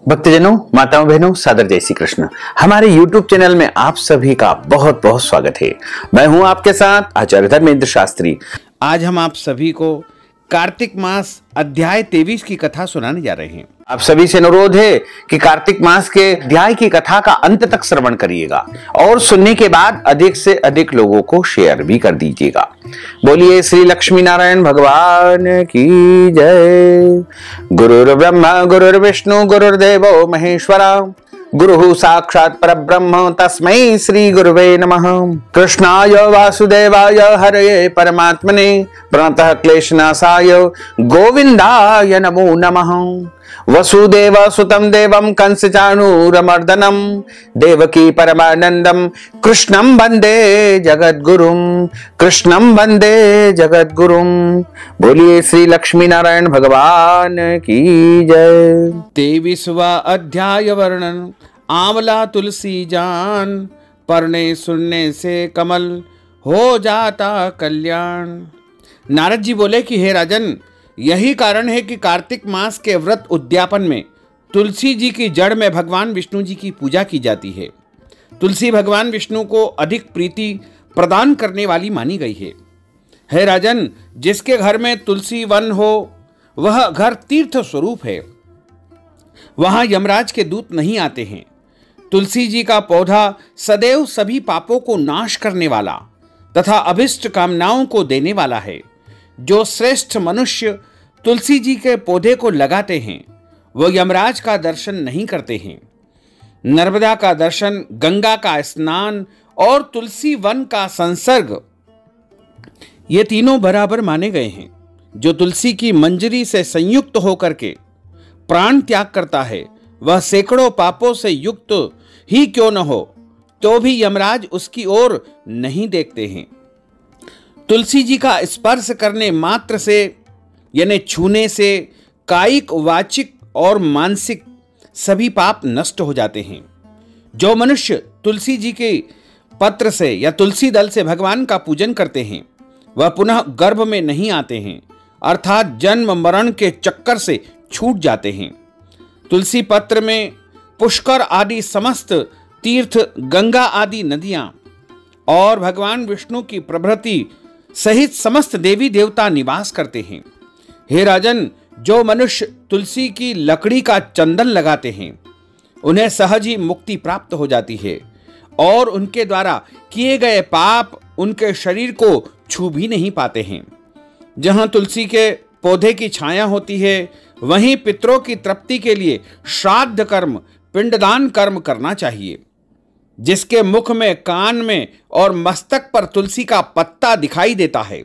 भक्तजनों, माताओं, बहनों, सादर जय श्री कृष्ण। हमारे YouTube चैनल में आप सभी का बहुत बहुत स्वागत है। मैं हूं आपके साथ आचार्य धर्मेंद्र शास्त्री। आज हम आप सभी को कार्तिक मास अध्याय 23 की कथा सुनाने जा रहे हैं। आप सभी से अनुरोध है कि कार्तिक मास के अध्याय की कथा का अंत तक श्रवण करिएगा और सुनने के बाद अधिक से अधिक लोगों को शेयर भी कर दीजिएगा। बोलिए श्री लक्ष्मी नारायण भगवान की जय। गुरुर् ब्रह्मा गुरुर्विष्णु गुरुर्देवो महेश्वरा, गुरुः साक्षात् परब्रह्म तस्मै श्री गुरुवे नमः। कृष्णाय वासुदेवाय हरये परमात्मने प्रणतः क्लेशनाशाय गोविंदाय नमो नमः। वसुदेव सुतं देवं कंस चाणूरमर्दनं देवकी परमानंदं कृष्णं वंदे जगद्गुरुं, कृष्णं वंदे जगद्गुरुं। बोलिए श्री लक्ष्मी नारायण भगवान की जय। 23वां अध्याय वर्णन। आंवला तुलसी जान, पढ़ने सुनने से कमल हो जाता कल्याण। नारद जी बोले कि हे राजन, यही कारण है कि कार्तिक मास के व्रत उद्यापन में तुलसी जी की जड़ में भगवान विष्णु जी की पूजा की जाती है। तुलसी भगवान विष्णु को अधिक प्रीति प्रदान करने वाली मानी गई है। हे राजन, जिसके घर में तुलसी वन हो वह घर तीर्थ स्वरूप है, वहां यमराज के दूत नहीं आते हैं। तुलसी जी का पौधा सदैव सभी पापों को नाश करने वाला तथा अभिष्ट कामनाओं को देने वाला है। जो श्रेष्ठ मनुष्य तुलसी जी के पौधे को लगाते हैं वो यमराज का दर्शन नहीं करते हैं। नर्मदा का दर्शन, गंगा का स्नान और तुलसी वन का संसर्ग, ये तीनों बराबर माने गए हैं। जो तुलसी की मंजरी से संयुक्त होकर के प्राण त्याग करता है वह सैकड़ों पापों से युक्त ही क्यों न हो तो भी यमराज उसकी ओर नहीं देखते हैं। तुलसी जी का स्पर्श करने मात्र से यानी छूने से कायिक, वाचिक और मानसिक सभी पाप नष्ट हो जाते हैं। जो मनुष्य तुलसी जी के पत्र से या तुलसी दल से भगवान का पूजन करते हैं वह पुनः गर्भ में नहीं आते हैं, अर्थात जन्म मरण के चक्कर से छूट जाते हैं। तुलसी पत्र में पुष्कर आदि समस्त तीर्थ, गंगा आदि नदियां और भगवान विष्णु की प्रभृति सहित समस्त देवी देवता निवास करते हैं। हे राजन, जो मनुष्य तुलसी की लकड़ी का चंदन लगाते हैं उन्हें सहज ही मुक्ति प्राप्त हो जाती है और उनके द्वारा किए गए पाप उनके शरीर को छू भी नहीं पाते हैं। जहां तुलसी के पौधे की छाया होती है वहीं पितरों की तृप्ति के लिए श्राद्ध कर्म, पिंडदान कर्म करना चाहिए। जिसके मुख में, कान में और मस्तक पर तुलसी का पत्ता दिखाई देता है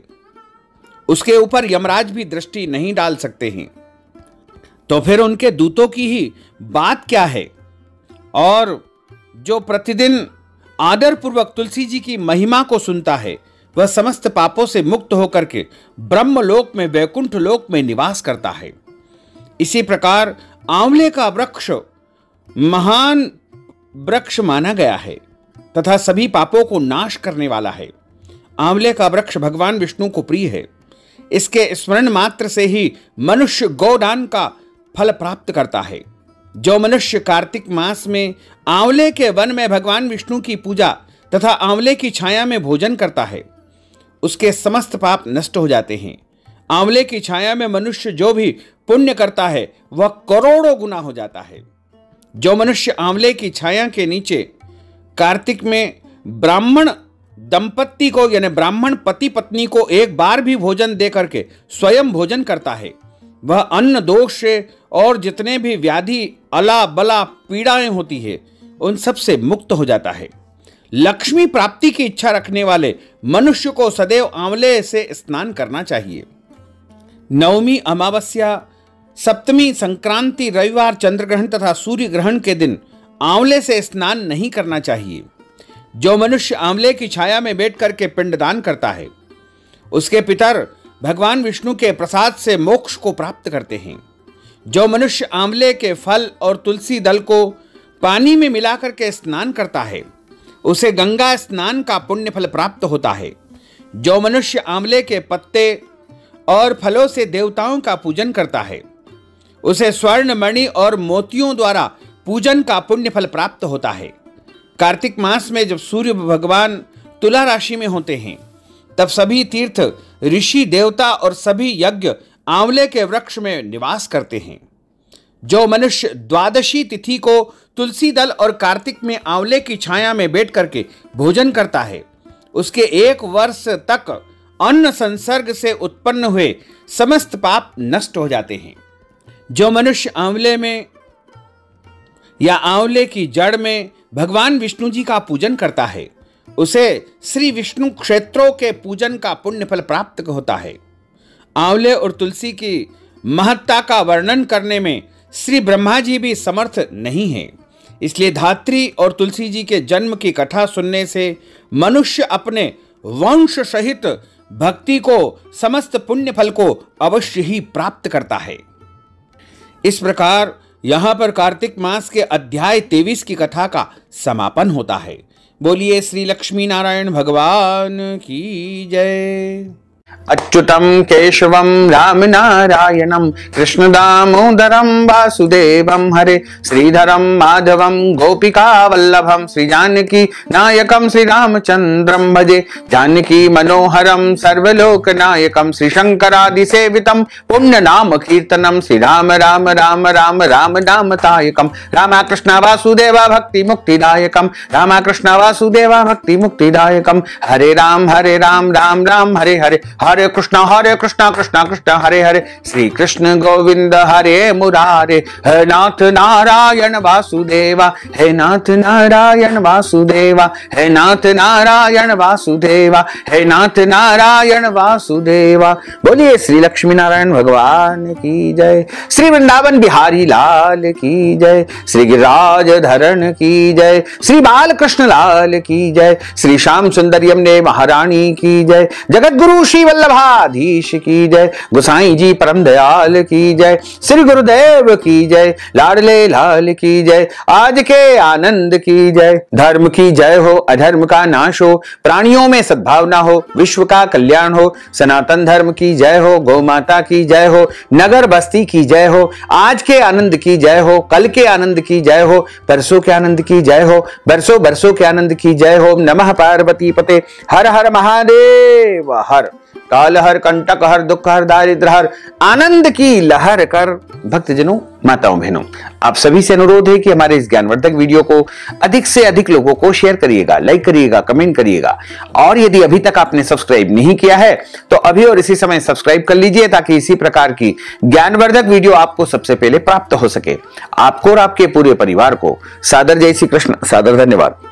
उसके ऊपर यमराज भी दृष्टि नहीं डाल सकते हैं, तो फिर उनके दूतों की ही बात क्या है। और जो प्रतिदिन आदर पूर्वक तुलसी जी की महिमा को सुनता है वह समस्त पापों से मुक्त होकर के ब्रह्मलोक में, वैकुंठ लोक में निवास करता है। इसी प्रकार आंवले का वृक्ष महान वृक्ष माना गया है तथा सभी पापों को नाश करने वाला है। आंवले का वृक्ष भगवान विष्णु को प्रिय है। इसके स्मरण मात्र से ही मनुष्य गोदान का फल प्राप्त करता है। जो मनुष्य कार्तिक मास में आंवले के वन में भगवान विष्णु की पूजा तथा आंवले की छाया में भोजन करता है उसके समस्त पाप नष्ट हो जाते हैं। आंवले की छाया में मनुष्य जो भी पुण्य करता है वह करोड़ों गुना हो जाता है। जो मनुष्य आंवले की छाया के नीचे कार्तिक में ब्राह्मण दंपत्ति को यानी ब्राह्मण पति पत्नी को एक बार भी भोजन दे करके स्वयं भोजन करता है वह अन्न दोष से और जितने भी व्याधि, अला बला, पीड़ाएं होती है उन सब से मुक्त हो जाता है। लक्ष्मी प्राप्ति की इच्छा रखने वाले मनुष्य को सदैव आंवले से स्नान करना चाहिए। नवमी, अमावस्या, सप्तमी, संक्रांति, रविवार, चंद्रग्रहण तथा सूर्य ग्रहण के दिन आंवले से स्नान नहीं करना चाहिए। जो मनुष्य आंवले की छाया में बैठ करके पिंडदान करता है उसके पितर भगवान विष्णु के प्रसाद से मोक्ष को प्राप्त करते हैं। जो मनुष्य आंवले के फल और तुलसी दल को पानी में मिलाकर के स्नान करता है उसे गंगा स्नान का पुण्य फल प्राप्त होता है। जो मनुष्य आंवले के पत्ते और फलों से देवताओं का पूजन करता है उसे स्वर्ण मणि और मोतियों द्वारा पूजन का पुण्य फल प्राप्त होता है। कार्तिक मास में जब सूर्य भगवान तुला राशि में होते हैं तब सभी तीर्थ, ऋषि, देवता और सभी यज्ञ आंवले के वृक्ष में निवास करते हैं। जो मनुष्य द्वादशी तिथि को तुलसी दल और कार्तिक में आंवले की छाया में बैठ करके भोजन करता है, उसके 1 वर्ष तक अन्न संसर्ग से उत्पन्न हुए समस्त पाप नष्ट हो जाते हैं। जो मनुष्य आंवले में या आंवले की जड़ में भगवान विष्णु जी का पूजन करता है, उसे श्री विष्णु क्षेत्रों के पूजन का पुण्य फल प्राप्त होता है। आंवले और तुलसी की महत्ता का वर्णन करने में श्री ब्रह्मा जी भी समर्थ नहीं है, इसलिए धात्री और तुलसी जी के जन्म की कथा सुनने से मनुष्य अपने वंश सहित भक्ति को, समस्त पुण्य फल को अवश्य ही प्राप्त करता है। इस प्रकार यहाँ पर कार्तिक मास के अध्याय 23 की कथा का समापन होता है। बोलिए श्री लक्ष्मी नारायण भगवान की जय। अच्युतम केशवम राम नारायणम कृष्ण दामोदरम वासुदेवम हरे श्रीधरम माधवम गोपिका वल्लभम श्री जानकी नायकम श्री रामचंद्रम भजे जानकी मनोहरम सर्वलोक नायकम श्री शंकरादि सेवितम पुण्य नाम कीर्तनम श्री राम राम राम राम राम नाम तायकम रामा कृष्ण वासुदेवा भक्ति मुक्तिदायकम रामा कृष्ण वासुदेवा भक्ति मुक्तिदायकम हरे राम राम राम हरे हरे हरे कृष्ण कृष्ण कृष्ण हरे हरे श्री कृष्ण गोविंद हरे मुरारे हे नाथ नारायण वासुदेवा हे नाथ नारायण वासुदेवा हे नाथ नारायण वासुदेवा हे नाथ नारायण वासुदेवा। बोलिए श्री लक्ष्मी नारायण भगवान की जय, श्री वृंदावन बिहारी लाल की जय, श्री गिरिराज धरण की जय, श्री बाल कृष्ण लाल की जय, श्री श्याम सुंदर यमुने महारानी की जय, जगत गुरु श्री वल्लभाधीश की जय, गोसाई जी परम दयाल की जय, श्री गुरुदेव की जय, लाडले लाल की जय, आज के आनंद की जय। धर्म की जय हो, अधर्म का नाश हो, प्राणियों में सद्भावना हो, विश्व का कल्याण हो, सनातन धर्म की जय हो, गौ माता की जय हो, नगर बस्ती की जय हो, आज के आनंद की जय हो, कल के आनंद की जय हो, परसों के आनंद की जय हो, बरसों बरसों के आनंद की जय हो। नमः पार्वती पते, हर हर महादेव हर, काल हर, कंटक हर, दुख हर, दारिद्र हर, आनंद की लहर कर। भक्तजनों, माताओं, बहनों, आप सभी से अनुरोध है कि हमारे इस ज्ञानवर्धक वीडियो को अधिक से अधिक लोगों को शेयर करिएगा, लाइक करिएगा, कमेंट करिएगा, और यदि अभी तक आपने सब्सक्राइब नहीं किया है तो अभी और इसी समय सब्सक्राइब कर लीजिए, ताकि इसी प्रकार की ज्ञानवर्धक वीडियो आपको सबसे पहले प्राप्त हो सके। आपको और आपके पूरे परिवार को सादर जय श्री कृष्ण, सादर धन्यवाद।